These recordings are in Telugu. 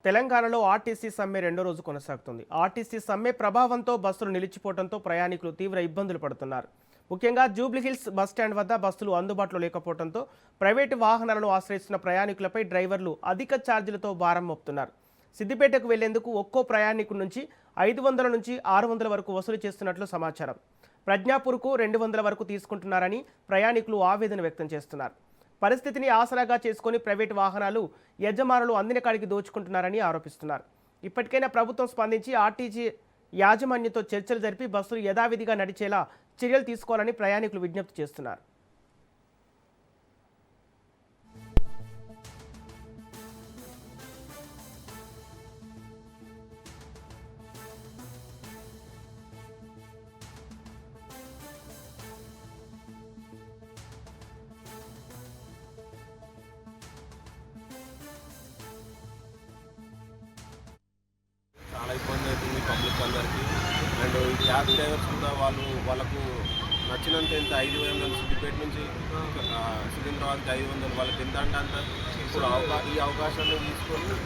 తెలంగాణలో ఆర్టీసీ సమ్మె రెండో రోజు కొనసాగుతుంది. ఆర్టీసీ సమ్మె ప్రభావంతో బస్సులు నిలిచిపోవడంతో ప్రయాణికులు తీవ్ర ఇబ్బందులు పడుతున్నారు. ముఖ్యంగా జూబ్లీహిల్స్ బస్టాండ్ వద్ద బస్సులు అందుబాటులో లేకపోవడంతో ప్రైవేటు వాహనాలను ఆశ్రయిస్తున్న ప్రయాణికులపై డ్రైవర్లు అధిక ఛార్జీలతో భారం మోపుతున్నారు. సిద్దిపేటకు వెళ్లేందుకు ఒక్కో ప్రయాణికుడి నుంచి 500 నుంచి 600 వరకు వసూలు చేస్తున్నట్లు సమాచారం. ప్రజ్ఞాపూర్కు 200 వరకు తీసుకుంటున్నారని ప్రయాణికులు ఆవేదన వ్యక్తం చేస్తున్నారు. పరిస్థితిని ఆసరాగా చేసుకుని ప్రైవేటు వాహనాలు యజమానులు అందిన కాడికి దోచుకుంటున్నారని ఆరోపిస్తున్నారు. ఇప్పటికైనా ప్రభుత్వం స్పందించి ఆర్టీసీ యాజమాన్యంతో చర్చలు జరిపి బస్సులు యథావిధిగా నడిచేలా చర్యలు తీసుకోవాలని ప్రయాణికులు విజ్ఞప్తి చేస్తున్నారు. చాలా ఇబ్బంది అవుతుంది పబ్లిక్ అందరికీ. అండ్ ఈ క్యాబ్ డ్రైవర్స్ కూడా వాళ్ళకు నచ్చినంత ఎంత 500 సిద్దిపేట నుంచి సికింద్రాబాద్కి 500 వాళ్ళకి ఎంత అంటే అంత ఇప్పుడు ఈ అవకాశాన్ని తీసుకొని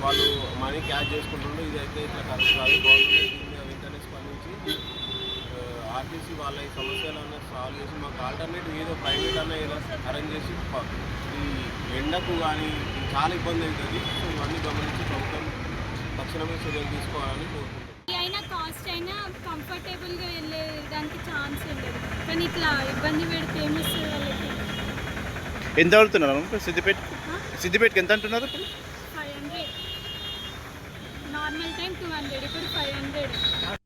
వాళ్ళు మనీ క్యాచ్ చేసుకుంటుండ్రు. ఇదైతే ఇట్లా కరెక్ట్ కాదు. గవర్నమెంట్ దీని మీద వెంటనే స్పందించి ఆర్టీసీ వాళ్ళ ఈ సమస్యలను సాల్వ్ చేసి మాకు ఆల్టర్నేటివ్ ఏదో ప్రైవేట్ అన్న ఏదో అరేంజ్ చేసి ఈ ఎండకు కానీ చాలా ఇబ్బంది అవుతుంది. సో ఇవన్నీ గమనించి ప్రభుత్వం తక్షణమే చర్యలు తీసుకోవాలని కోరుకుంటున్నాను. అయినా కాస్ట్ అయినా కంఫర్టబుల్గా వెళ్ళేదానికి ఛాన్స్ ఉండదు, కానీ ఇట్లా ఇబ్బంది పెడితే ఏమొస్తుంది వాళ్ళకి. ఎంత అడుగుతున్నారు సిద్దిపేటకి ఎంత అంటున్నారు ఇప్పుడు? 500 నార్మల్ టైం 200, ఇప్పుడు 500.